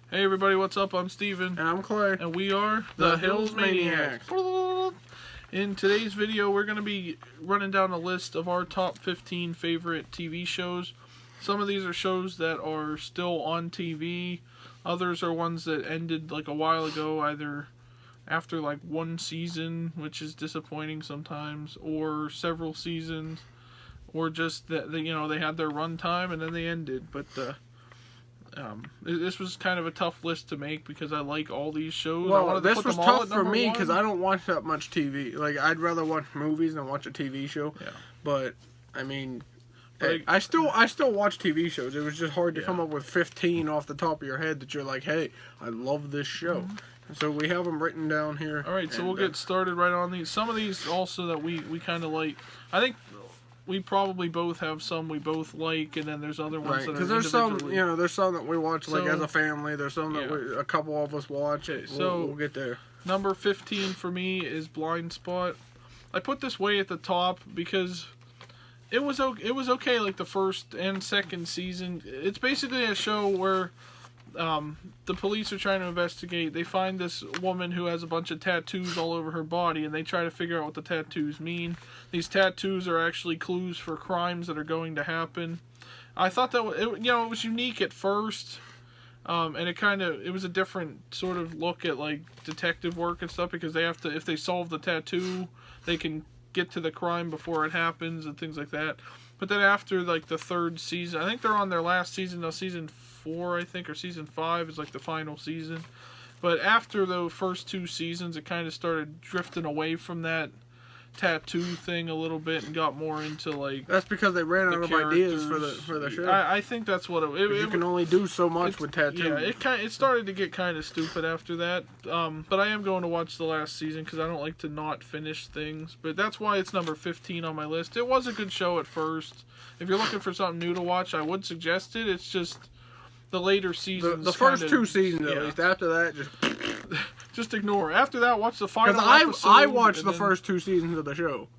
Hey everybody, what's up? I'm Steven. And I'm Clay. And we are The Hills Maniacs. In today's video, we're going to be running down a list of our top 15 favorite TV shows. Some of these are shows that are still on TV. Others are ones that ended like a while ago, either after like one season, which is disappointing sometimes, or several seasons, or just that they had their run time and then they ended. But this was kind of a tough list to make because I like all these shows. Well, this was tough for me because I don't watch that much TV. Like, I'd rather watch movies than watch a TV show. Yeah. But I mean, I still watch TV shows. It was just hard to come up with 15 off the top of your head that you're like, hey, I love this show. Mm-hmm. So we have them written down here. All right, so we'll get started right on these. Some of these also that we kind of like. I think we probably both have some we both like, and then there's other ones that are because there's some, there's some that we watch like as a family. There's some that a couple of us watch. Okay, we'll get there. Number 15 for me is Blind Spot. I put this way at the top because it was okay like the first and second season. It's basically a show where the police are trying to investigate. They find this woman who has a bunch of tattoos all over her body, and they try to figure out what the tattoos mean. These tattoos are actually clues for crimes that are going to happen. I thought that it was unique at first, and it was a different sort of look at like detective work and stuff, because they have to, if they solve the tattoo, they can get to the crime before it happens and things like that. But then after like the third season, I think they're on their last season now, season 4 I think, or season 5 is like the final season. But after the first 2 seasons, it kind of started drifting away from that tattoo thing a little bit and got more into like, that's because they ran out of ideas for the show. I think that's what you can only do so much with tattoos. Yeah, it started to get kind of stupid after that. But I am going to watch the last season because I don't like to not finish things. But that's why it's number 15 on my list. It was a good show at first. If you're looking for something new to watch, I would suggest it. It's just the later seasons. The first 2 seasons at least. After that, just ignore. After that, watch the final episode. I watched the first 2 seasons of the show.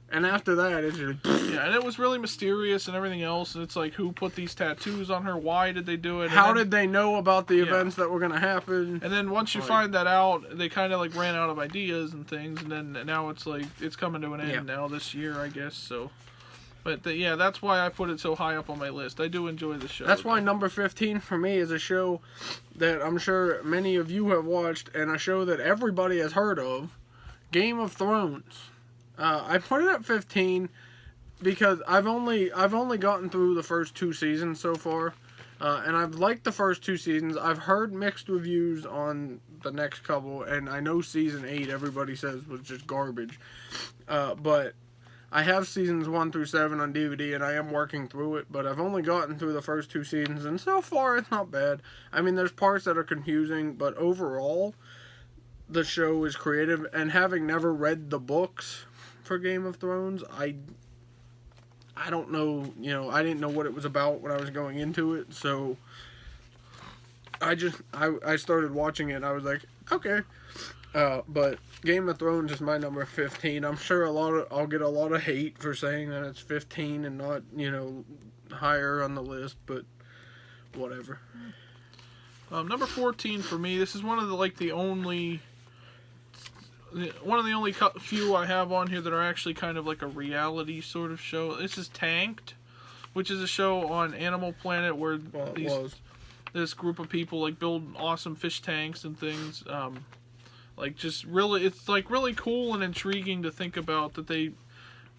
And after that, it's just... Yeah, and it was really mysterious and everything else. And it's like, who put these tattoos on her? Why did they do it? How did they know about the events that were going to happen? And then once you find that out, they kind of like ran out of ideas and things. And then now it's like, it's coming to an end now this year, I guess. So... But that's why I put it so high up on my list. I do enjoy the show. That's why number 15 for me is a show that I'm sure many of you have watched, and a show that everybody has heard of, Game of Thrones. I put it at 15 because I've only gotten through the first 2 seasons so far, and I've liked the first 2 seasons. I've heard mixed reviews on the next couple, and I know season 8 everybody says was just garbage, but I have seasons 1 through 7 on DVD, and I am working through it, but I've only gotten through the first 2 seasons, and so far it's not bad. I mean, there's parts that are confusing, but overall, the show is creative, and having never read the books for Game of Thrones, I don't know, I didn't know what it was about when I was going into it, so I started watching it, and I was like, okay. But Game of Thrones is my number 15. I'm sure I'll get a lot of hate for saying that it's 15 and not, higher on the list, but whatever. Number 14 for me, this is one of the only few I have on here that are actually kind of like a reality sort of show. This is Tanked, which is a show on Animal Planet where this group of people like build awesome fish tanks and things. It's like really cool and intriguing to think about that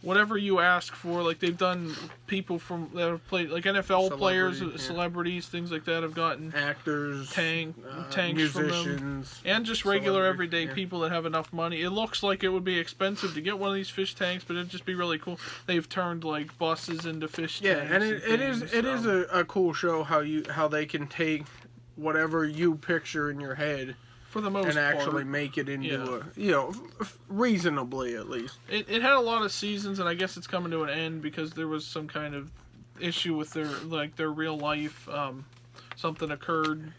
whatever you ask for, like they've done people that have played, like NFL players, celebrities, things like that have gotten actors, tanks musicians, from them, and just regular everyday people that have enough money. It looks like it would be expensive to get one of these fish tanks, but it'd just be really cool. They've turned like buses into fish tanks. Yeah, and it is a cool show how they can take whatever you picture in your head, for the most part, and actually make it into reasonably at least. It had a lot of seasons, and I guess it's coming to an end because there was some kind of issue with their real life. Something occurred.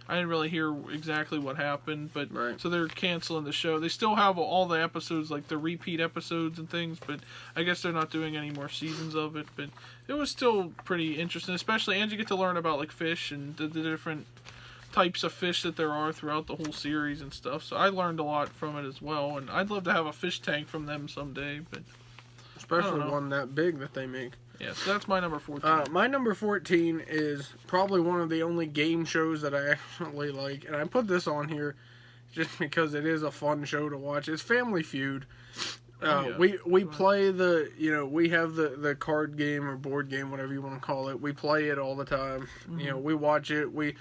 I didn't really hear exactly what happened, but so they're canceling the show. They still have all the episodes, like the repeat episodes and things, but I guess they're not doing any more seasons of it. But it was still pretty interesting, and you get to learn about like fish and the different types of fish that there are throughout the whole series and stuff. So I learned a lot from it as well, and I'd love to have a fish tank from them someday. But especially one that big that they make. Yeah, so that's my number 14. My number 14 is probably one of the only game shows that I actually like, and I put this on here just because it is a fun show to watch. It's Family Feud. We play we have the card game or board game, whatever you want to call it. We play it all the time. Mm-hmm. We watch it. We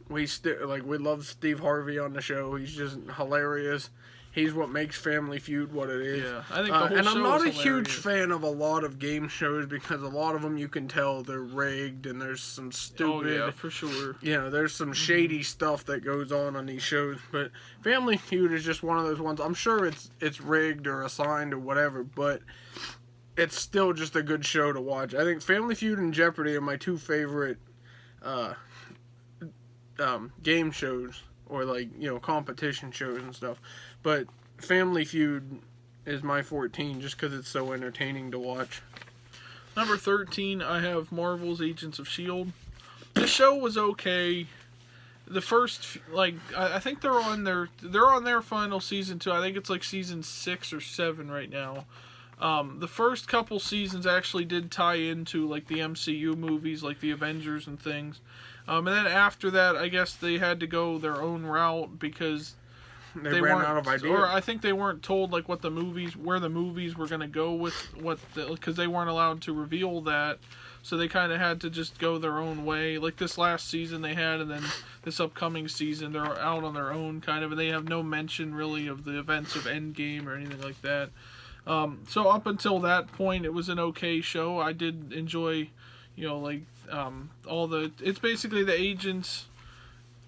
love Steve Harvey on the show. He's just hilarious. He's what makes Family Feud what it is. Yeah, I think the whole show and I'm not a is huge hilarious. fan of a lot of game shows because a lot of them you can tell they're rigged and there's some stupid. Oh yeah, for sure. There's some shady stuff that goes on these shows. But Family Feud is just one of those ones. I'm sure it's rigged or assigned or whatever, but it's still just a good show to watch. I think Family Feud and Jeopardy are my two favorite game shows or competition shows and stuff. But Family Feud is my 14 just because it's so entertaining to watch. Number 13, I have Marvel's Agents of S.H.I.E.L.D. The show was okay. The first, I think they're on their final season too. I think it's season 6 or 7 right now. The first couple seasons actually did tie into the MCU movies, like the Avengers and things. And then after that, I guess they had to go their own route because they ran out of ideas. Or I think they weren't told where the movies were going to go with because they weren't allowed to reveal that. So they kind of had to just go their own way. Like this last season they had, and then this upcoming season they're out on their own kind of, and they have no mention really of the events of Endgame or anything like that. So up until that point, it was an okay show. I did enjoy, it's basically the agents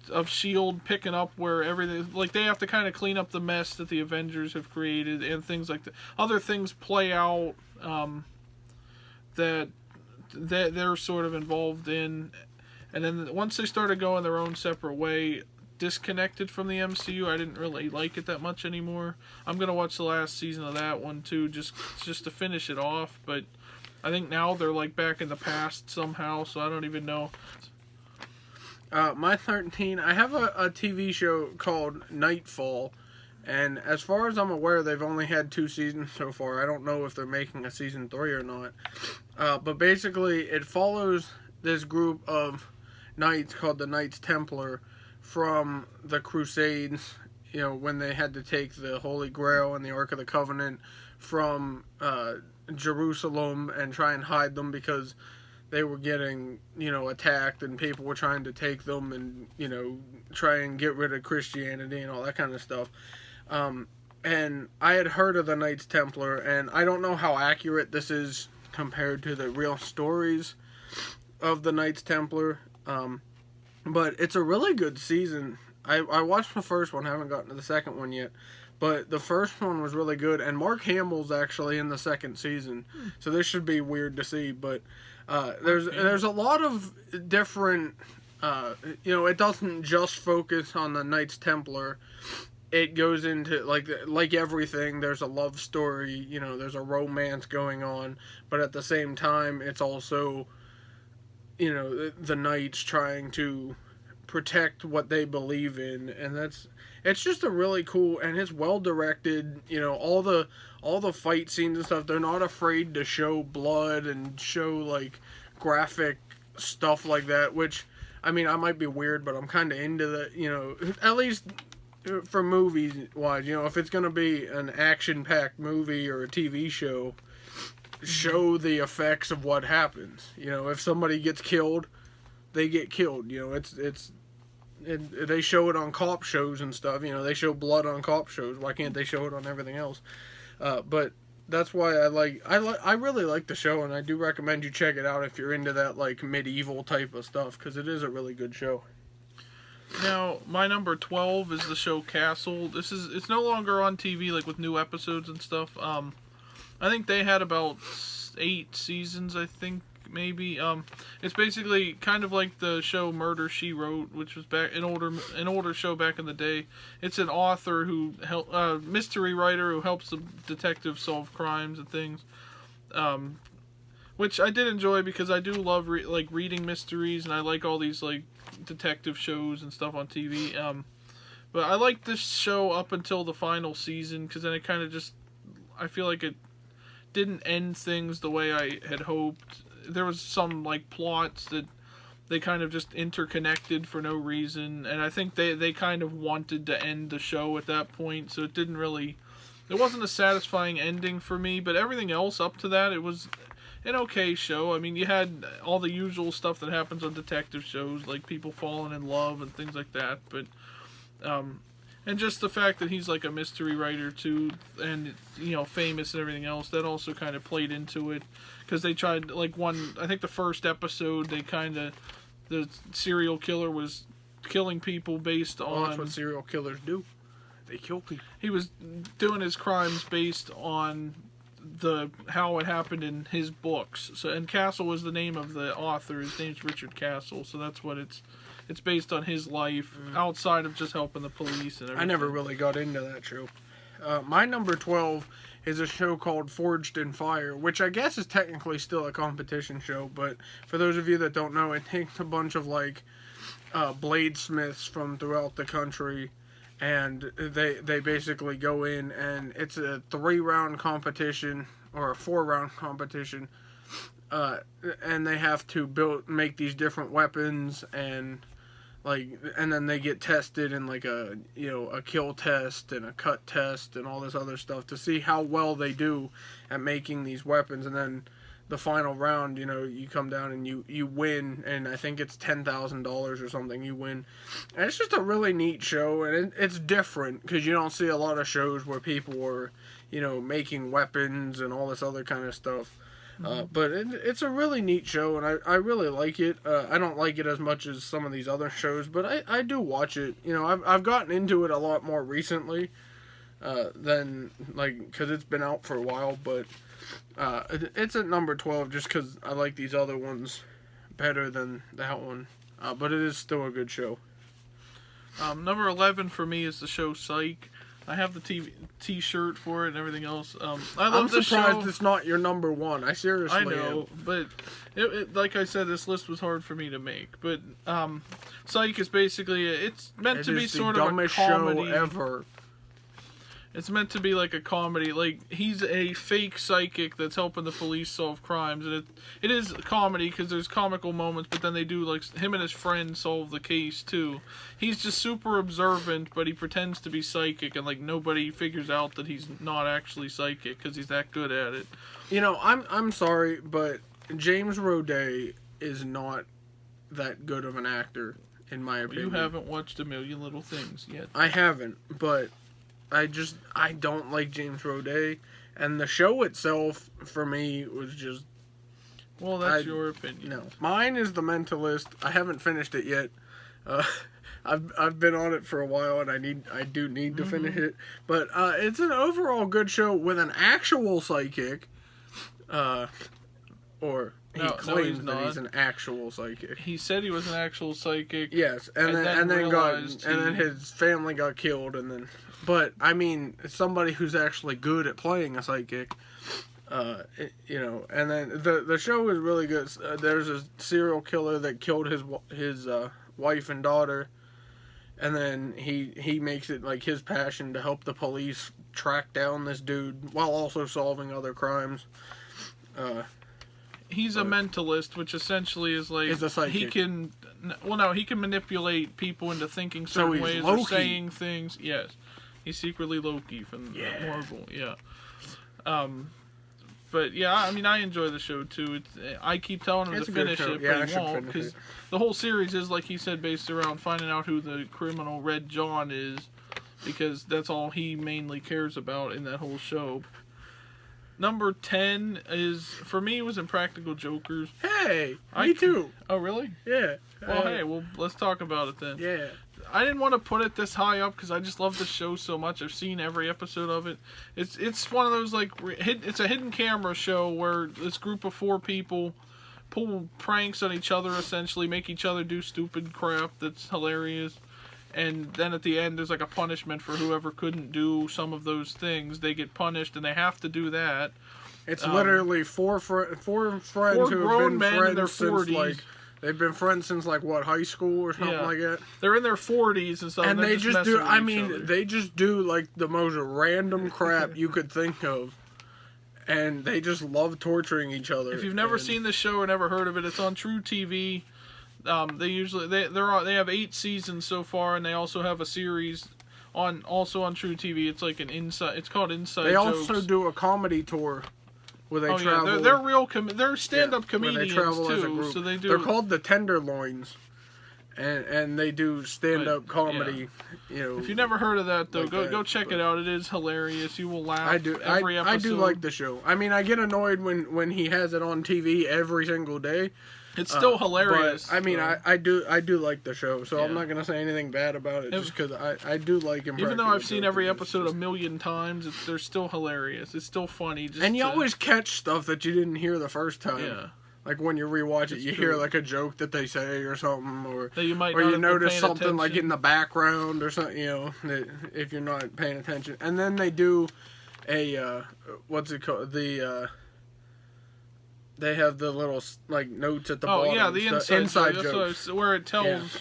of S.H.I.E.L.D. picking up where everything, they have to kind of clean up the mess that the Avengers have created and things like that. Other things play out that they're sort of involved in, and then once they started going their own separate way, disconnected from the MCU, I didn't really like it that much anymore. I'm gonna watch the last season of that one too, just to finish it off. But I think now they're back in the past somehow, so I don't even know. My 13, I have a TV show called Nightfall, and as far as I'm aware, they've only had 2 seasons so far. I don't know if they're making a season 3 or not. But basically, it follows this group of knights called the Knights Templar from the Crusades, when they had to take the Holy Grail and the Ark of the Covenant from Jerusalem and try and hide them because they were getting, attacked and people were trying to take them and, try and get rid of Christianity and all that kind of stuff. And I had heard of the Knights Templar, and I don't know how accurate this is compared to the real stories of the Knights Templar. But it's a really good season. I watched the first one, haven't gotten to the second one yet. But the first one was really good, and Mark Hamill's actually in the second season. So this should be weird to see, but there's a lot of different, it doesn't just focus on the Knights Templar. It goes into, like everything, there's a love story, there's a romance going on, but at the same time, it's also, the Knights trying to protect what they believe in, and it's just a really cool, and it's well directed, all the fight scenes and stuff, they're not afraid to show blood and show, graphic stuff like that, which, I might be weird, but I'm kind of into that, at least for movies wise, if it's going to be an action-packed movie or a TV show, show the effects of what happens. If somebody gets killed, they get killed. They show it on cop shows and stuff. They show blood on cop shows. Why can't they show it on everything else? But that's why I really like the show, and I do recommend you check it out if you're into that medieval type of stuff, because it is a really good show. Now, my number 12 is the show Castle. It's no longer on TV with new episodes and stuff. I think they had about 8 seasons, I think, maybe. It's basically kind of like the show Murder, She Wrote, which was back an older show back in the day. It's an author mystery writer who helps the detective solve crimes and things. which I did enjoy because I do love like reading mysteries, and I like all these like detective shows and stuff on TV. But I liked this show up until the final season because then it kind of just, I feel like it didn't end things the way I had hoped. There was some like plots that they kind of just interconnected for no reason, and I think they kind of wanted to end the show at that point, so it wasn't a satisfying ending for me. But everything else up to that, it was an okay show. I mean, you had all the usual stuff that happens on detective shows, like people falling in love and things like that, but and just the fact that he's like a mystery writer too, and famous and everything else, that also kind of played into it, because they tried like I think the first episode, the serial killer was killing people based on. Well, that's what serial killers do. They kill people. He was doing his crimes based on how it happened in his books. So, and Castle was the name of the author. His name's Richard Castle. So that's what it's based on his life outside of just helping the police and everything. I never really got into that show. My number 12 is a show called Forged in Fire, which I guess is technically still a competition show, but for those of you that don't know, it takes a bunch of like bladesmiths from throughout the country, and they basically go in, and it's a 3-round competition or a 4-round competition, and they have to make these different weapons, and then they get tested in like a kill test and a cut test and all this other stuff to see how well they do at making these weapons. And then the final round, you come down and you win, and I think it's $10,000 or something. You win, and it's just a really neat show, and it's different because you don't see a lot of shows where people are making weapons and all this other kind of stuff. But it's a really neat show, and I really like it. I don't like it as much as some of these other shows, but I do watch it. I've gotten into it a lot more recently than, because it's been out for a while, but it's at number 12 just because I like these other ones better than that one. But it is still a good show. Number 11 for me is the show Psych. I have the T-shirt for it and everything else. I'm surprised it's not your number 1. I seriously I know, am. but like I said, this list was hard for me to make. But Psych is basically it's meant to be sort of a comedy. Show ever. It's meant to be like a comedy. Like, he's a fake psychic that's helping the police solve crimes, and it is a comedy because there's comical moments, but then they do, like, him and his friend solve the case too. He's just super observant, but he pretends to be psychic, and like nobody figures out that he's not actually psychic because he's that good at it. I'm sorry, but James Roday is not that good of an actor, in my opinion. You haven't watched A Million Little Things yet. I haven't, but I don't like James Roday, and the show itself for me was just. Well, that's your opinion. No, mine is The Mentalist. I haven't finished it yet. I've been on it for a while, and I do need to finish it. But it's an overall good show with an actual psychic. Or he claims that he's an actual psychic. He said he was an actual psychic. Yes, and then his family got killed, and then. But I mean, somebody who's actually good at playing a psychic, and then the show is really good. There's a serial killer that killed his wife and daughter, and then he makes it like his passion to help the police track down this dude while also solving other crimes. He's a mentalist, which essentially is like a psychic. He can manipulate people into thinking certain ways Loki. Or saying things. Yes. He's secretly Loki from Marvel, yeah. But yeah, I mean, I enjoy the show too. I keep telling him to finish it, but he won't, because the whole series is, like he said, based around finding out who the criminal Red John is, because that's all he mainly cares about in that whole show. Number 10 is, for me, was Impractical Jokers. Hey, me too. Oh, really? Yeah. Well, let's talk about it then. Yeah. I didn't want to put it this high up because I just love the show so much. I've seen every episode of it. It's one of those, like, it's a hidden camera show where this group of 4 people pull pranks on each other, essentially, make each other do stupid crap that's hilarious. And then at the end, there's like a punishment for whoever couldn't do some of those things. They get punished, and they have to do that. It's literally four friends who have grown been men in their friends since 40s. like they've been friends since like what, high school or something like that. They're in their 40s and stuff. And they're they just messing do. with I each mean, other. they just do like the most random crap you could think of, and they just love torturing each other. If you've never seen this show or never heard of it, it's on True TV. They have 8 seasons so far, and they also have a series on True TV. It's like an inside. It's called Inside They Jokes. also do a comedy tour where they travel. Yeah, they're real. They're stand-up comedians where they travel too. as a group. So they do. They're called the Tenderloins, and they do stand-up comedy. You know, if you've never heard of that, though, like go check it out. It is hilarious. You will laugh. I do. Every episode. I do like the show. I mean, I get annoyed when he has it on TV every single day. It's still hilarious. But, I mean, I do like the show, so I'm Yeah. not gonna say anything bad about it, just because I do like him. Even though I've seen every episode a million times, they're still hilarious. It's still funny. And you always catch stuff that you didn't hear the first time. Yeah. Like when you rewatch it, you true. hear like a joke that they say or something, or that you might or not you have been notice paying something like attention. in the background or something. You know, that if you're not paying attention. And then they do a what's it called? They have the little like notes at the bottom. Oh yeah, the inside jokes, where it tells.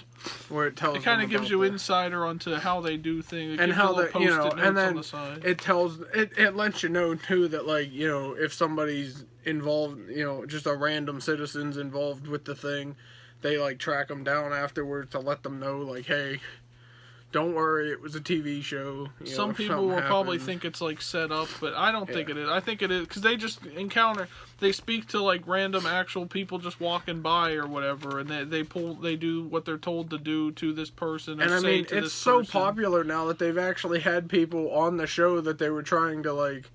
where it tells. It kind of them gives about you the- insider onto how they do things. It and gives how you little that, you know, post-it and notes on then the side. it tells it lets you know too that, like, you know, if somebody's involved, you know, just a random citizen's involved with the thing, they like track them down afterwards to let them know, like, hey, don't worry, it was a TV show. You Some know, if people something will probably happens. think it's like set up, but I don't think Yeah. it is. I think it is because they just they speak to like random actual people just walking by or whatever, and they do what they're told to do to this person. And I say mean, to it's this so person. popular now that they've actually had people on the show that they were trying to like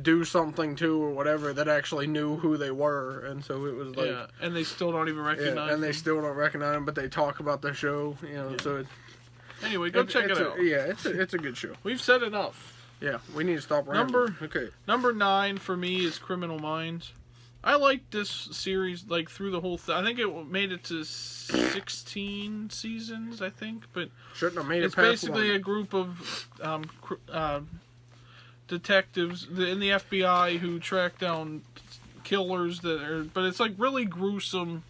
do something to or whatever that actually knew who they were, and so it was like, Yeah, and they still don't even recognize. and they them. still don't recognize them, but they talk about the show, you know. So it's Anyway, go check it out. It's a good show. We've said enough. Yeah, we need to stop rambling. Number 9 for me is Criminal Minds. I like this series like through the whole thing. I think it made it to 16 seasons, I think, but Shouldn't have made it it's past basically one. a group of detectives in the FBI who track down killers but it's like really gruesome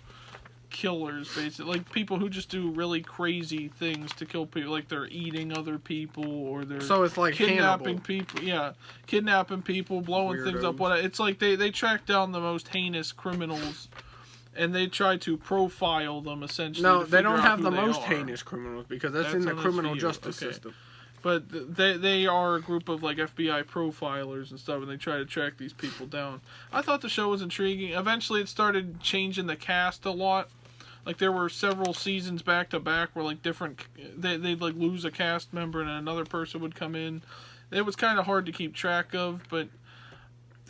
killers, basically, like people who just do really crazy things to kill people, like they're eating other people or they're So it's like kidnapping Hannibal. people. Yeah, kidnapping people, blowing things up. Weirdos. It's like they track down the most heinous criminals, and they try to profile them essentially. No, to they figure don't out have who the they most are. heinous criminals because that's in the on criminal SVU, justice okay. system. But they are a group of like FBI profilers and stuff, and they try to track these people down. I thought the show was intriguing. Eventually, it started changing the cast a lot. Like there were several seasons back to back where like they'd like lose a cast member and another person would come in. It was kind of hard to keep track of, but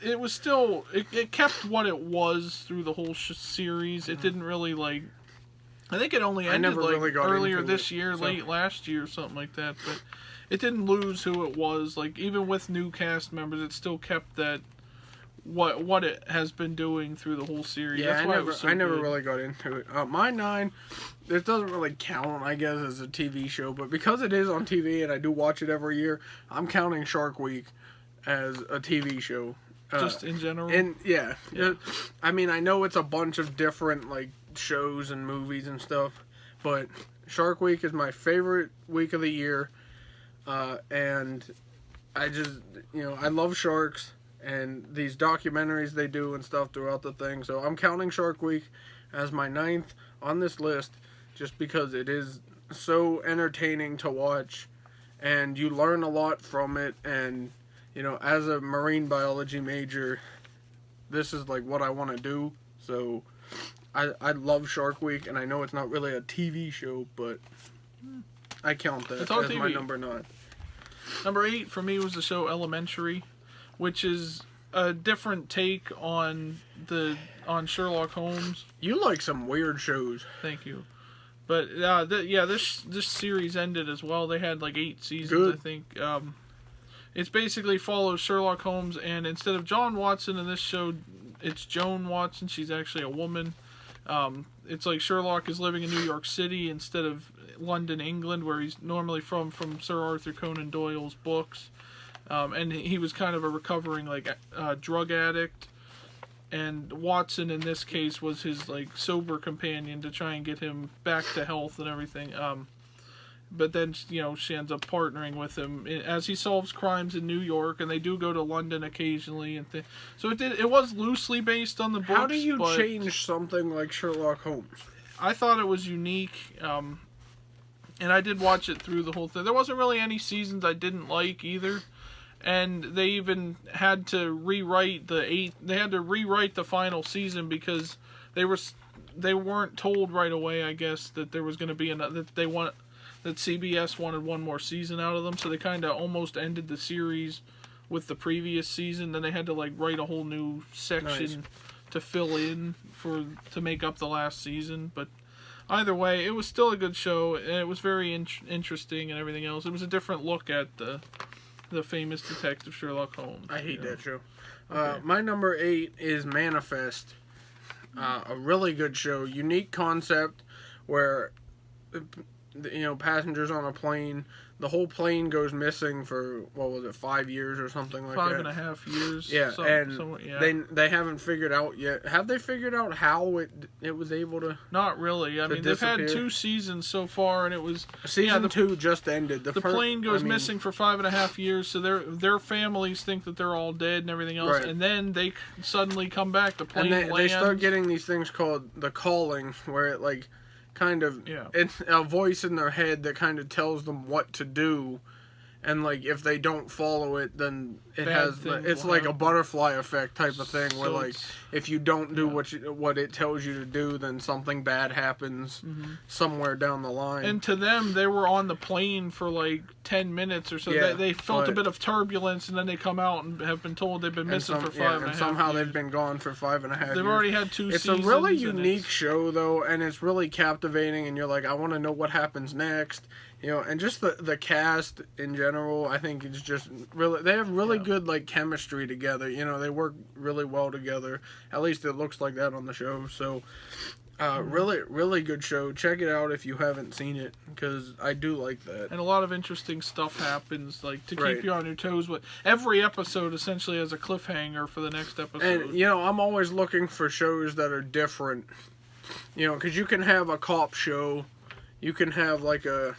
it was still it kept what it was through the whole series. It didn't really like. I think it only ended never like really got earlier into this it, year, so. late last year, or something like that. But it didn't lose who it was. Like even with new cast members, it still kept that what it has been doing through the whole series. Yeah, That's why it was so I never good. really got into it. My 9, it doesn't really count, I guess, as a TV show, but because it is on TV and I do watch it every year, I'm counting Shark Week as a TV show. Just in general. And yeah, I mean, I know it's a bunch of different like shows and movies and stuff, but Shark Week is my favorite week of the year, and I just, you know, I love sharks and these documentaries they do and stuff throughout the thing. So I'm counting Shark Week as my 9th on this list, just because it is so entertaining to watch, and you learn a lot from it. And you know, as a marine biology major, this is like what I want to do. So I love Shark Week, and I know it's not really a TV show, but I count that It's on as my TV. number 9. Number 8 for me was the show Elementary, which is a different take on Sherlock Holmes. You like some weird shows. Thank you. But this series ended as well. They had like 8 seasons, Good. I think. It's basically follows Sherlock Holmes, and instead of John Watson in this show, it's Joan Watson. She's actually a woman. It's like Sherlock is living in New York City instead of London, England, where he's normally from Sir Arthur Conan Doyle's books. and he was kind of a recovering like drug addict. And Watson in this case was his like sober companion to try and get him back to health and everything. But then she ends up partnering with him as he solves crimes in New York, and they do go to London occasionally and so it was loosely based on the books. How do you change something like Sherlock Holmes? I thought it was unique, and I did watch it through the whole thing. There wasn't really any seasons I didn't like either. And they even had to rewrite the final season because they weren't told right away, I guess, that there was going to be that CBS wanted one more season out of them, so they kind of almost ended the series with the previous season. Then they had to like write a whole new section to fill in to make up the last season. But either way, it was still a good show, and it was very interesting and everything else. It was a different look at the famous detective Sherlock Holmes. I hate that show. Okay. My number 8 is Manifest. A really good show. Unique concept where, passengers on a plane, the whole plane goes missing for, 5 years or something like that? 5.5 years. Yeah, they haven't figured out yet. Have they figured out how it was able to? Not really. I mean, they've had 2 seasons so far, and it was season 2 just ended. The plane goes missing for 5.5 years, so their families think that they're all dead and everything else, and then they suddenly come back. The plane lands. They start getting these things called the calling, where it like kind of it's a voice in their head that kind of tells them what to do, and like if they don't follow it, then it's like a butterfly effect type of thing, where like if you don't do what it tells you to do, then something bad happens somewhere down the line. And to them, they were on the plane for like 10 minutes or so. They felt a bit of turbulence, and then they come out and have been told they've been missing for 5.5 and somehow years. They've been gone for 5.5 years. They've already had 2 seasons. It's a really unique show, though, and it's really captivating, and you're like, I want to know what happens next. And just the cast in general, I think it's just really, they have really good like chemistry together. They work really well together. At least it looks like that on the show. So, really, really good show. Check it out if you haven't seen it, because I do like that. And a lot of interesting stuff happens, like to keep you on your toes. But every episode essentially has a cliffhanger for the next episode. And I'm always looking for shows that are different. Because you can have a cop show, you can have like a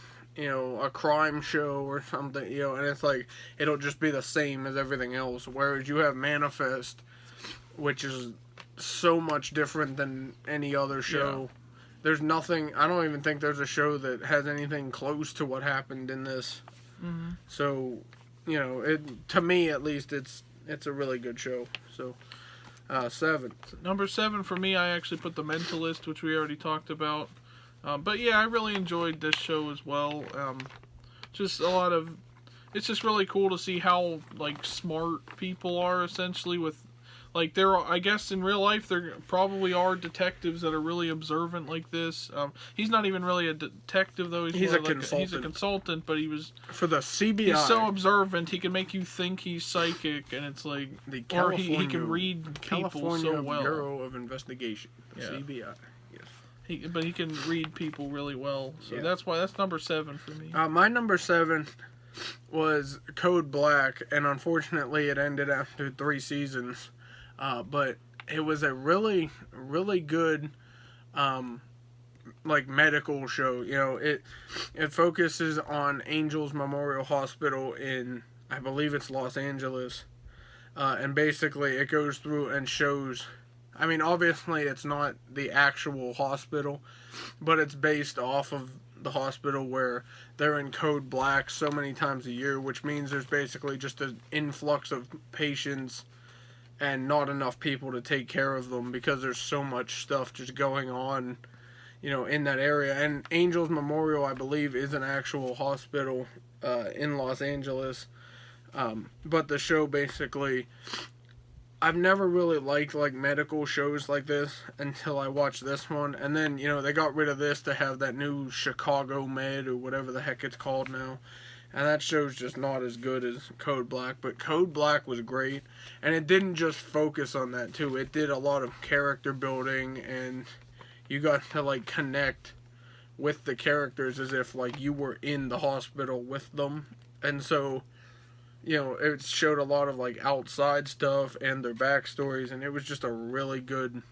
crime show or something, and it's like, it'll just be the same as everything else. Whereas you have Manifest, which is so much different than any other show. Yeah. There's nothing, I don't even think there's a show that has anything close to what happened in this. Mm-hmm. So, to me at least, it's a really good show. So, 7. Number 7 for me, I actually put The Mentalist, which we already talked about. But yeah, I really enjoyed this show as well. It's just really cool to see how like smart people are essentially with, like I guess in real life there probably are detectives that are really observant like this. He's not even really a detective though. He's a consultant. He's a consultant, but he was for the CBI. He's so observant he can make you think he's psychic, and it's like, or he can read people so well. Bureau of Investigation, CBI. But he can read people really well, so that's number 7 for me. My number 7 was Code Black, and unfortunately it ended after 3 seasons. But it was a really, really good, like medical show. It focuses on Angels Memorial Hospital in, I believe it's Los Angeles, and basically it goes through and shows. I mean, obviously it's not the actual hospital, but it's based off of the hospital where they're in Code Black so many times a year, which means there's basically just an influx of patients and not enough people to take care of them because there's so much stuff just going on, in that area. And Angels Memorial, I believe, is an actual hospital in Los Angeles. But the show basically, I've never really liked like medical shows like this until I watched this one, and then they got rid of this to have that new Chicago Med or whatever the heck it's called now, and that show's just not as good as Code Black. But Code Black was great, and it didn't just focus on that too. It did a lot of character building, and you got to like connect with the characters as if like you were in the hospital with them, and so it showed a lot of like outside stuff and their backstories, and it was just a really good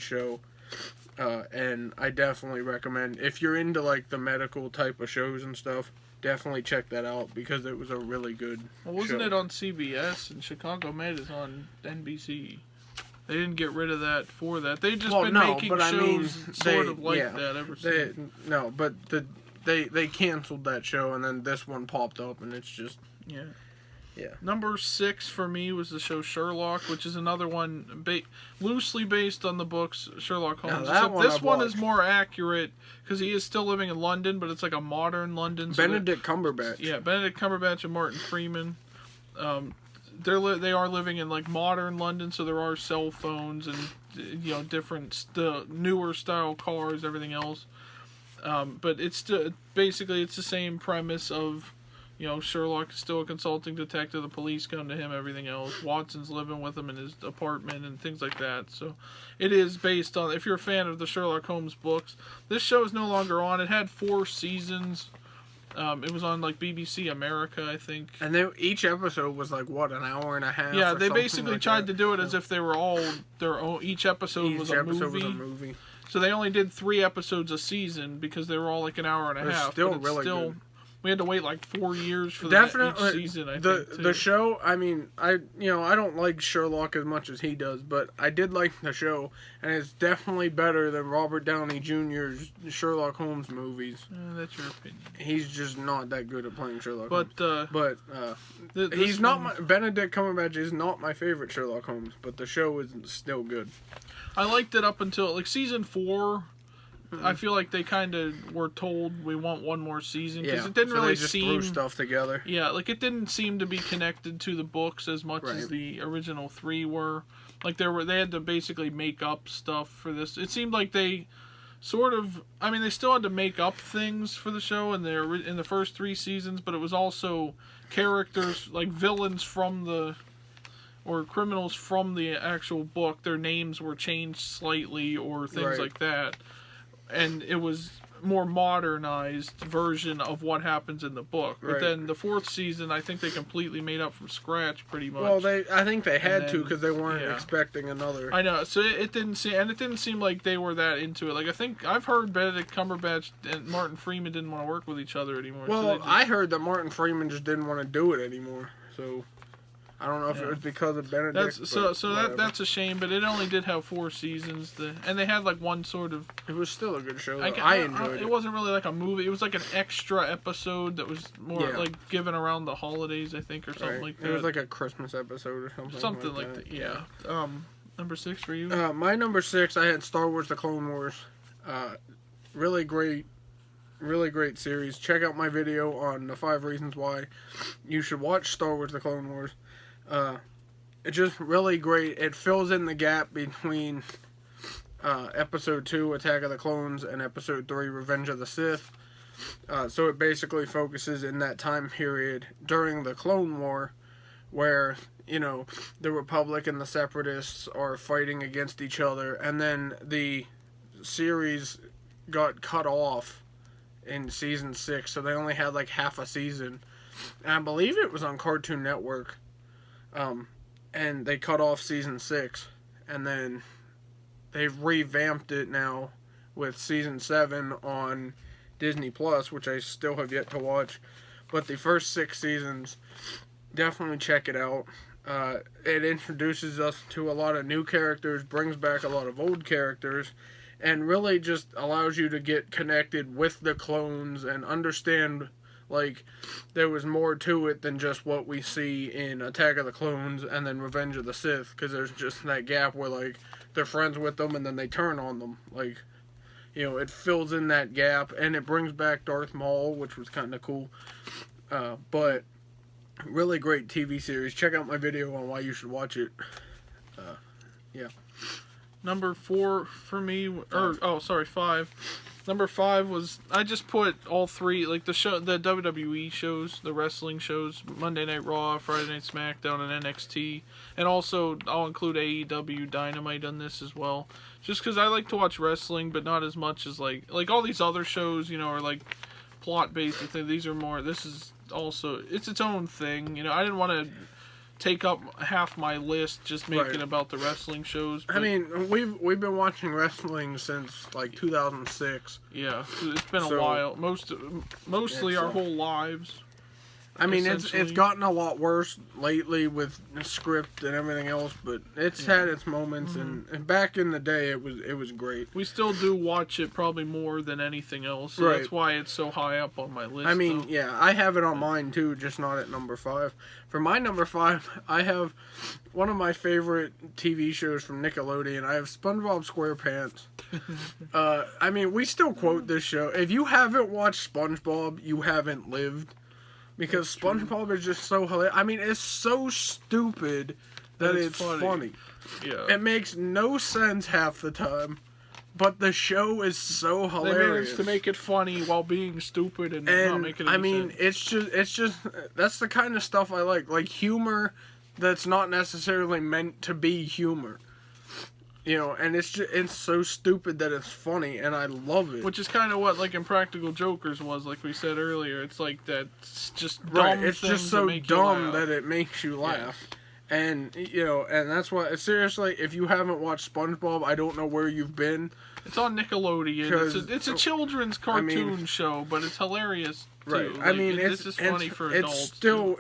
show. And I definitely recommend, if you're into like the medical type of shows and stuff, definitely check that out because it was a really good Well, wasn't show. it on CBS, and Chicago Med is on NBC? They didn't get rid of that for that. They've just been making shows sort of like that ever since. No, but they canceled that show, and then this one popped up, and it's just Yeah. Yeah. Number 6 for me was the show Sherlock, which is another one loosely based on the books Sherlock Holmes. that one this I've one watched. is more accurate because he is still living in London, but it's like a modern London. So Benedict Cumberbatch. yeah, Benedict Cumberbatch and Martin Freeman. They are living in like modern London, so there are cell phones and different newer style cars, everything else. But it's basically it's the same premise of. Sherlock is still a consulting detective. The police come to him, everything else. Watson's living with him in his apartment and things like that. So it is based on, if you're a fan of the Sherlock Holmes books, this show is no longer on. It had 4 seasons. It was on like BBC America, I think. And each episode was like, what, an hour and a half? Yeah, or they something basically like tried that. to do it as if they were all their own. Each episode was a movie. So they only did 3 episodes a season because they were all like an hour and a half. Still really good. We had to wait like 4 years for each season. I think the show. I mean, I don't like Sherlock as much as he does, but I did like the show, and it's definitely better than Robert Downey Jr.'s Sherlock Holmes movies. That's your opinion. He's just not that good at playing Sherlock Holmes. But he's not. Benedict Cumberbatch is not my favorite Sherlock Holmes, but the show is still good. I liked it up until like season 4. I feel like they kind of were told we want one more season because it didn't really they just seem threw stuff together. Yeah, like it didn't seem to be connected to the books as much as the original 3 were. Like they had to basically make up stuff for this. It seemed like they sort of, I mean, they still had to make up things for the show in the first 3 seasons, but it was also characters like villains or criminals from the actual book. Their names were changed slightly or things like that. And it was more modernized version of what happens in the book. But then the 4th season, I think they completely made up from scratch pretty much. Well, I think they had to because they weren't expecting another. I know. So it didn't seem like they were that into it. Like I think I've heard Benedict Cumberbatch and Martin Freeman didn't want to work with each other anymore. Well, I heard that Martin Freeman just didn't want to do it anymore. So I don't know if it was because of Benedict. That's a shame, but it only did have 4 seasons, and they had like one sort of. It was still a good show. I enjoyed it. It wasn't really like a movie. It was like an extra episode that was more like given around the holidays, I think, or something like that. It was like a Christmas episode or something. Something like that. Yeah. Number 6 for you. My number 6, I had Star Wars: The Clone Wars. Really great series. Check out my video on the 5 reasons why you should watch Star Wars: The Clone Wars. It's just really great. It fills in the gap between Episode 2, Attack of the Clones, and Episode 3, Revenge of the Sith. So it basically focuses in that time period during the Clone War, where the Republic and the Separatists are fighting against each other, and then the series got cut off in season 6, so they only had like half a season, and I believe it was on Cartoon Network. And they cut off season 6, and then they've revamped it now with season 7 on Disney Plus, which I still have yet to watch. But the first 6 seasons, definitely check it out. It introduces us to a lot of new characters, brings back a lot of old characters, and really just allows you to get connected with the clones and understand. Like, there was more to it than just what we see in Attack of the Clones and then Revenge of the Sith, because there's just that gap where, like, they're friends with them and then they turn on them. Like, it fills in that gap, and it brings back Darth Maul, which was kind of cool. But, really great TV series. Check out my video on why you should watch it. Yeah. Number 4 for me, 5. Number 5 was, I just put all 3, like the WWE shows, the wrestling shows, Monday Night Raw, Friday Night SmackDown, and NXT. And also, I'll include AEW Dynamite on this as well. Just because I like to watch wrestling, but not as much as like all these other shows, are like plot-based. These are more, this is also it's its own thing. You know, I didn't want to take up half my list just making Right. about the wrestling shows. But I mean, we've been watching wrestling since like 2006. yeah, it's been a So- while. Mostly It's, our whole lives. I mean, it's Essentially. gotten a lot worse lately with the script and everything else, but it's had its moments. And back in the day, it was great. We still do watch it probably more than anything else. So Right. that's why it's so high up on my list. I mean, though. yeah, I have it on mine too, just not at number 5. For my number 5, I have one of my favorite TV shows from Nickelodeon. I have SpongeBob SquarePants. I mean, we still quote this show. If you haven't watched SpongeBob, you haven't lived. Because SpongeBob is just so hilarious. I mean, it's so stupid that But it's funny. Yeah. It makes no sense half the time, but the show is so They hilarious. managed to make it funny while being stupid and not making any I mean, sense. it's just that's the kind of stuff I like humor that's not necessarily meant to be humor. You know, and it's so stupid that it's funny, and I love it. Which is kind of what like Impractical Jokers was, like we said earlier. It's like that's just dumb Right, it's things just so that make you dumb laugh. that it makes you laugh. And you know, and that's why seriously, if you haven't watched SpongeBob, I don't know where you've been. It's on Nickelodeon. 'Cause- It's a children's I mean- cartoon show, but it's hilarious too. Right. Like, I mean, this is funny for adults.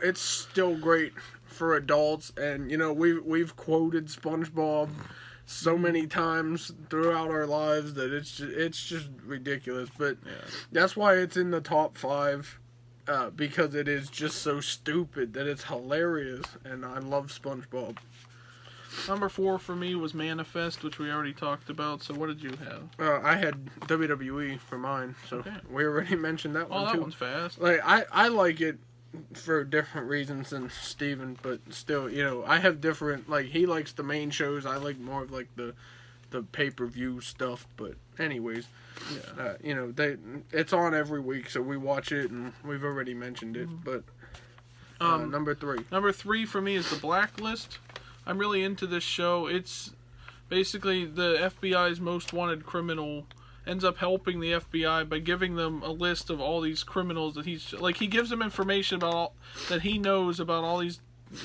It's still great for adults, and you know, we've quoted SpongeBob so many times throughout our lives that it's just ridiculous. But Yeah. that's why it's in the top 5. Because it is just so stupid that it's hilarious, and I love SpongeBob. Number 4 for me was Manifest, which we already talked about. So what did you have? I had WWE for mine, so Okay. we already mentioned that Oh, one that too. one's fast. Like I like it for different reasons than Steven, but still, you know, I have different, like, he likes the main shows, I like more of like the pay-per-view stuff. But anyways, Yeah. you know, it's on every week, so we watch it, and we've already mentioned it. But number 3. Number 3 for me is The Blacklist. I'm really into this show. It's basically the FBI's most wanted criminal ends up helping the FBI by giving them a list of all these criminals that he gives them information about that he knows about all these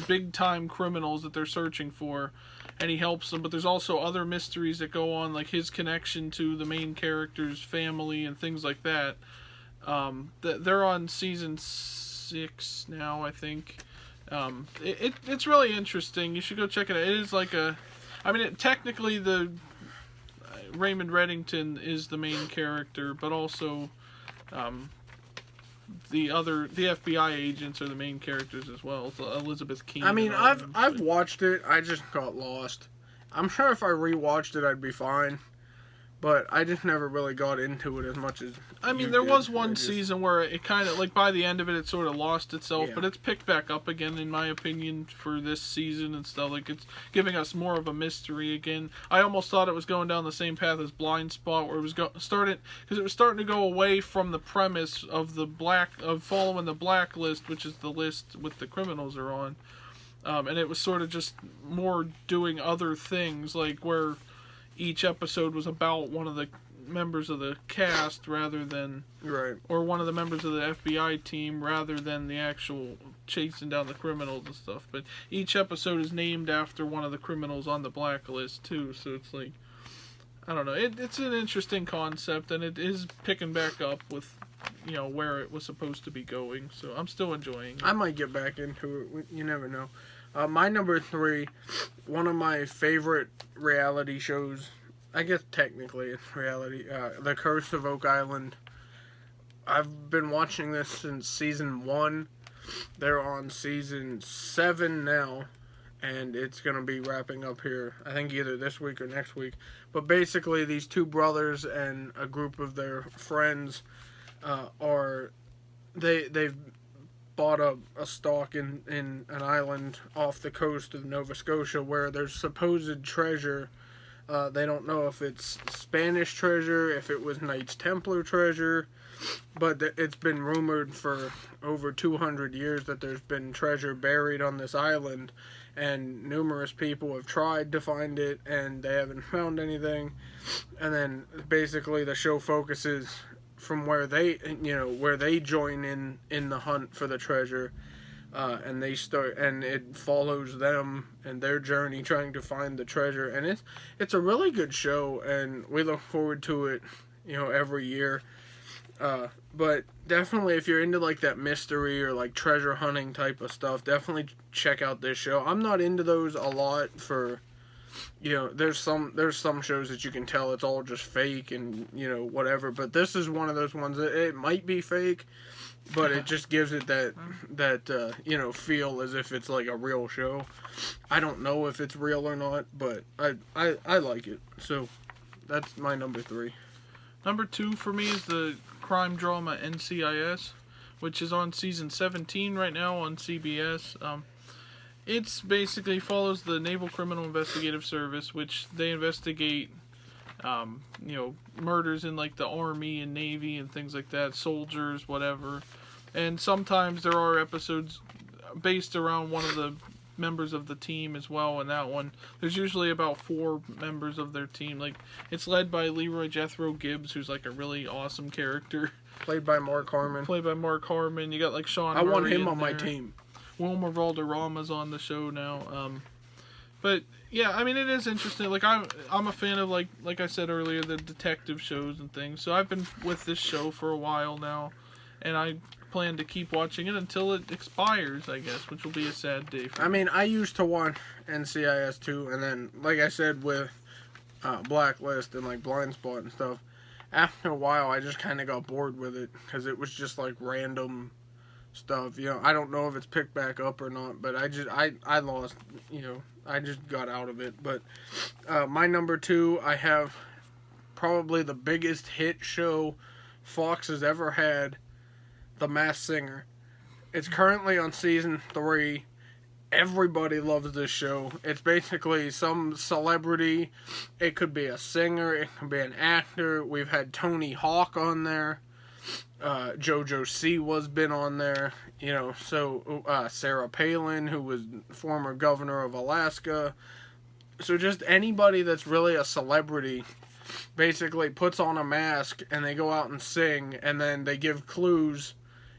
big time criminals that they're searching for, and he helps them. But there's also other mysteries that go on, like his connection to the main character's family and things like that. They're on season 6 now, I think. It's really interesting. You should go check it out. It is like technically the Raymond Reddington is the main character, but also the FBI agents are the main characters as well. It's Elizabeth Keenan. I mean, and all them. I've watched it. I just got lost. I'm sure if I rewatched it, I'd be fine. But I just never really got into it as much as. I mean, you there did. was I one just- season where it kind of, like, by the end of it, it sort of lost itself, Yeah. but it's picked back up again, in my opinion, for this season and stuff. Like, it's giving us more of a mystery again. I almost thought it was going down the same path as Blind Spot, where it was starting to go away from the premise of following the blacklist, which is the list with the criminals are on, and it was sort of just more doing other things, like where each episode was about one of the members of the cast rather than, Right. or one of the members of the FBI team rather than the actual chasing down the criminals and stuff. But each episode is named after one of the criminals on the blacklist too, so it's like, I don't know, it's an interesting concept, and it is picking back up with, you know, where it was supposed to be going, so I'm still enjoying it. I might get back into it. You never know. My number 3, one of my favorite reality shows. I guess technically it's reality. The Curse of Oak Island. I've been watching this since season 1. They're on season 7 now, and it's gonna be wrapping up here, I think either this week or next week. But basically, these 2 brothers and a group of their friends they've bought a stock in an island off the coast of Nova Scotia where there's supposed treasure. They don't know if it's Spanish treasure, if it was Knights Templar treasure, but it's been rumored for over 200 years that there's been treasure buried on this island, and numerous people have tried to find it, and they haven't found anything. And then basically the show focuses from where they where they join in the hunt for the treasure, and they start, and it follows them and their journey trying to find the treasure, and it's a really good show, and we look forward to it, every year. But definitely, if you're into like that mystery or like treasure hunting type of stuff, definitely check out this show. I'm not into those a lot for, there's some shows that you can tell it's all just fake and whatever. But this is one of those ones that it might be fake, but it just gives it that feel as if it's like a real show. I don't know if it's real or not, but I like it. So that's my number 3. Number 2 for me is the crime drama NCIS, which is on season 17 right now on CBS. It's basically follows the Naval Criminal Investigative Service, which they investigate, murders in like the Army and Navy and things like that, soldiers, whatever. And sometimes there are episodes based around one of the members of the team as well. In that one, there's usually about 4 members of their team. Like, it's led by Leroy Jethro Gibbs, who's like a really awesome character. Played by Mark Harmon. You got like Sean I Murray want him on there. my team. Wilmer Valderrama's on the show now. But yeah, I mean, it is interesting. Like, I'm a fan of like I said earlier, the detective shows and things. So I've been with this show for a while now, and I plan to keep watching it until it expires, I guess, which will be a sad day for me. I mean, I used to watch NCIS too, and then, like I said, with Blacklist and like Blind Spot and stuff, after a while I just kind of got bored with it because it was just like random stuff. I don't know if it's picked back up or not, but I lost, I just got out of it. But my number 2, I have probably the biggest hit show Fox has ever had, The Masked Singer. It's currently on season 3. Everybody loves this show. It's basically some celebrity. It could be a singer. It could be an actor. We've had Tony Hawk on there. JoJo Siwa's been on there. Sarah Palin, who was former governor of Alaska. So just anybody that's really a celebrity basically puts on a mask and they go out and sing, and then they give clues,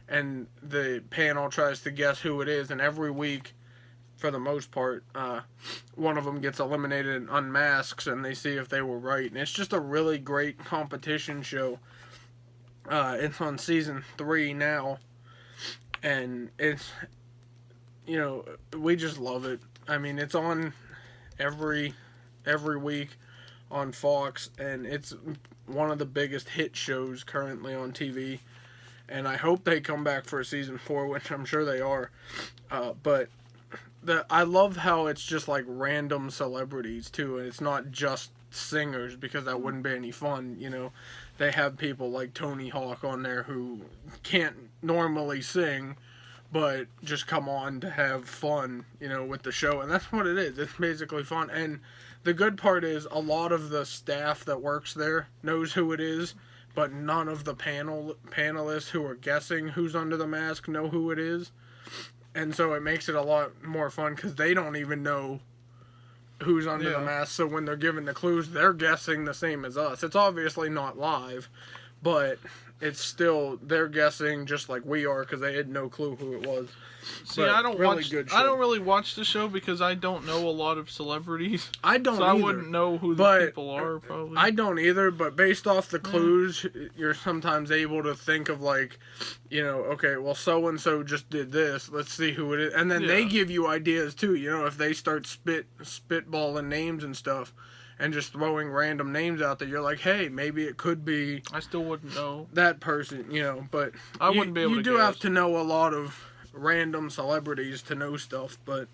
and the panel tries to guess who it is, and every week, for the most part, one of them gets eliminated and unmasks, and they see if they were right. And it's just a really great competition show. It's on season 3 now, and it's, we just love it. I mean, it's on every week on Fox, and it's one of the biggest hit shows currently on TV. And I hope they come back for a season 4, which I'm sure they are. But I love how it's just like random celebrities too, and it's not just singers, because that wouldn't be any fun. They have people like Tony Hawk on there who can't normally sing, but just come on to have fun, with the show. And that's what it is. It's basically fun. And the good part is a lot of the staff that works there knows who it is, but none of the panelists who are guessing who's under the mask know who it is. And so it makes it a lot more fun because they don't even know who's under the mask. So when they're given the clues, they're guessing the same as us. It's obviously not live, but it's still, they're guessing just like we are because they had no clue who it was. See, But I don't really good show. I don't really watch the show because I don't know a lot of celebrities. I don't so either. I wouldn't know who the But people are, probably. I don't either, but based off the clues, you're sometimes able to think of like, okay, well, so-and-so just did this. Let's see who it is. And then they give you ideas too, if they start spitballing names and stuff and just throwing random names out there, you're like, hey, maybe it could be I still wouldn't know. that person, but I wouldn't be able to You do guess. have to know a lot of random celebrities to know stuff, but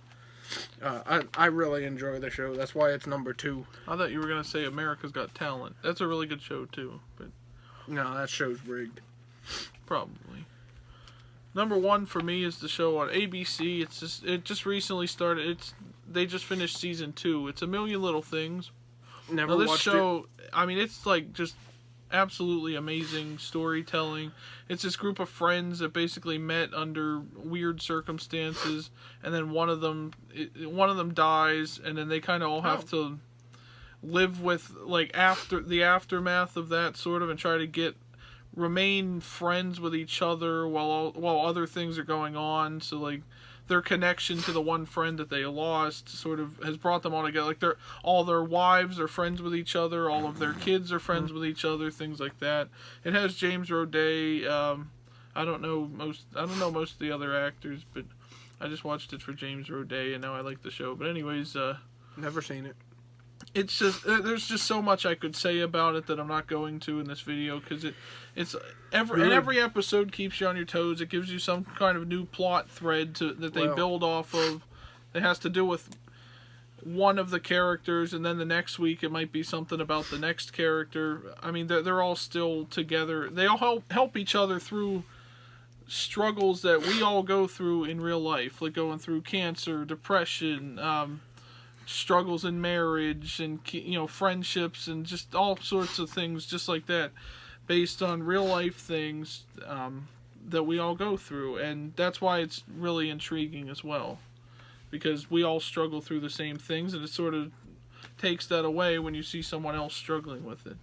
I really enjoy the show. That's why it's number 2. I thought you were going to say America's Got Talent. That's a really good show, too. But No, that show's rigged. probably. Number 1 for me is the show on ABC. It just recently started. They just finished season 2. It's A Million Little Things. Never Now, this watched show, I mean, it's like just absolutely amazing storytelling. It's this group of friends that basically met under weird circumstances, and then one of them dies, and then they kind of all have to live with like after the aftermath of that, sort of, and try to get remain friends with each other while other things are going on. So like their connection to the one friend that they lost sort of has brought them all together. Like all their wives are friends with each other, all of their kids are friends with each other, things like that. It has James Roday. I don't know most of the other actors, but I just watched it for James Roday, and now I like the show. But anyways, Never seen it. it's just there's just so much I could say about it that I'm not going to in this video because every episode keeps you on your toes. It gives you some kind of new plot thread that they build off of. It has to do with one of the characters, and then the next week it might be something about the next character. I mean, they're all still together. They all help each other through struggles that we all go through in real life, like going through cancer, depression, struggles in marriage, and friendships, and just all sorts of things just like that, based on real life things that we all go through. And that's why it's really intriguing as well, because we all struggle through the same things, and it sort of takes that away when you see someone else struggling with it.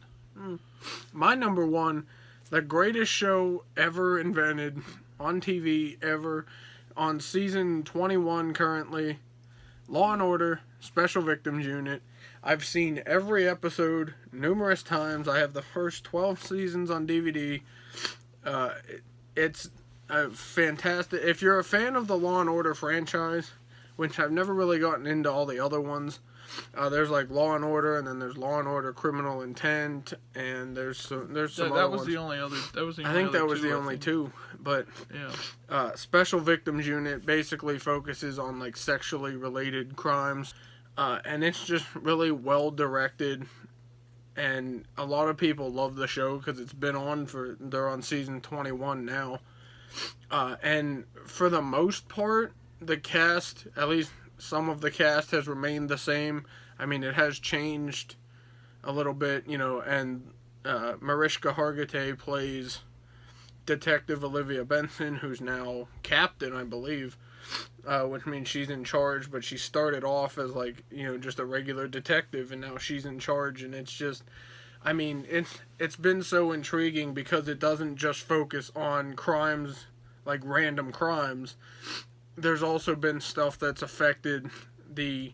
My number one, the greatest show ever invented on TV ever, on season 21 currently, Law and Order Special Victims Unit. I've seen every episode numerous times. I have the first 12 seasons on DVD. It's fantastic. If you're a fan of the Law and Order franchise, which I've never really gotten into all the other ones, there's like Law and Order, and then there's Law and Order Criminal Intent, and there's some that other was ones. the only other. That was the I only think other that was two, the I only think. two. But Yeah. Special Victims Unit basically focuses on like sexually related crimes, and it's just really well directed. And a lot of people love the show because it's been on they're on season 21 now. And for the most part, the cast, at least some of the cast, has remained the same. I mean, it has changed a little bit, and Mariska Hargitay plays Detective Olivia Benson, who's now captain, I believe, which means she's in charge, but she started off as just a regular detective, and now she's in charge. And it's just, I mean, it's been so intriguing because it doesn't just focus on crimes, like random crimes. There's also been stuff that's affected the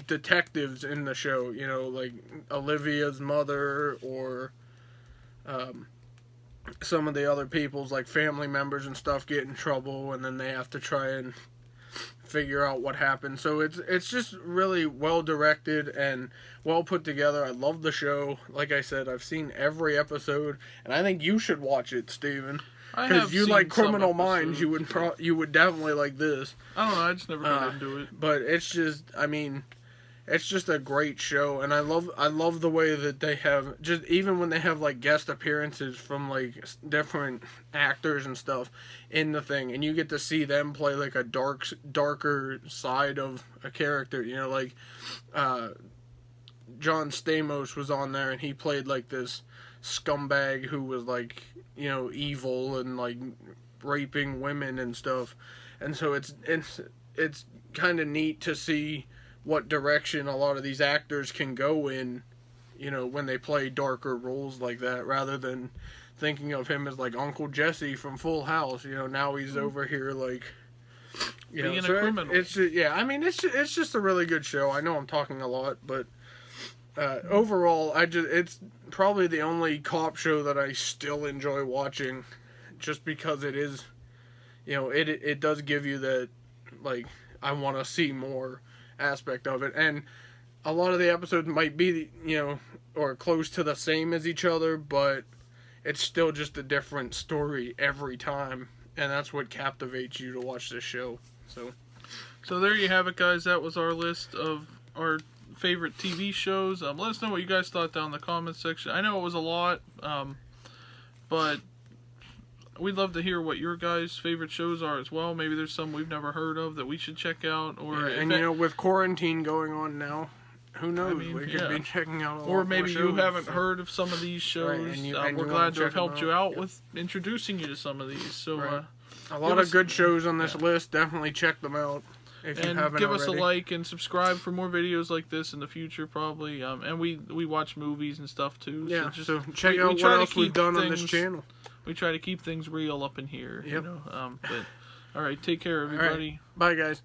detectives in the show, like Olivia's mother, or some of the other people's like family members and stuff get in trouble, and then they have to try and figure out what happened. So it's just really well directed and well put together. I love the show. Like I said, I've seen every episode, and I think you should watch it, Steven. Because you like Criminal Minds, you would definitely like this. I don't know, I just never got into it. But it's just, I mean, it's just a great show, and I love the way that they have, just even when they have like guest appearances from like different actors and stuff in the thing, and you get to see them play like a darker side of a character. Like John Stamos was on there, and he played like this scumbag who was like, evil and like raping women and stuff. And so it's kind of neat to see what direction a lot of these actors can go in, when they play darker roles like that, rather than thinking of him as like Uncle Jesse from Full House. Now he's over here like being a criminal. It's just a really good show. I know I'm talking a lot, but overall, it's probably the only cop show that I still enjoy watching, just because it is, it does give you that, like, I want to see more aspect of it. And a lot of the episodes might be, or close to the same as each other, but it's still just a different story every time, and that's what captivates you to watch this show. So there you have it, guys. That was our list of our favorite TV shows. Let us know what you guys thought down in the comments section. I know it was a lot, but we'd love to hear what your guys' favorite shows are as well. Maybe there's some we've never heard of that we should check out. Or with quarantine going on now, who knows? We could be checking out a lot or maybe more shows. you haven't heard of some of these shows. Right, we're glad to have helped you out with introducing you to some of these. So a lot of good shows on this list. Definitely check them out. if you and haven't give us a already. like and subscribe for more videos like this in the future, probably. And we watch movies and stuff too. Yeah, just, so check we out try what to else we've keep done on this things- channel. We try to keep things real up in here. Yep. You know. But all right, take care, everybody. Bye, guys.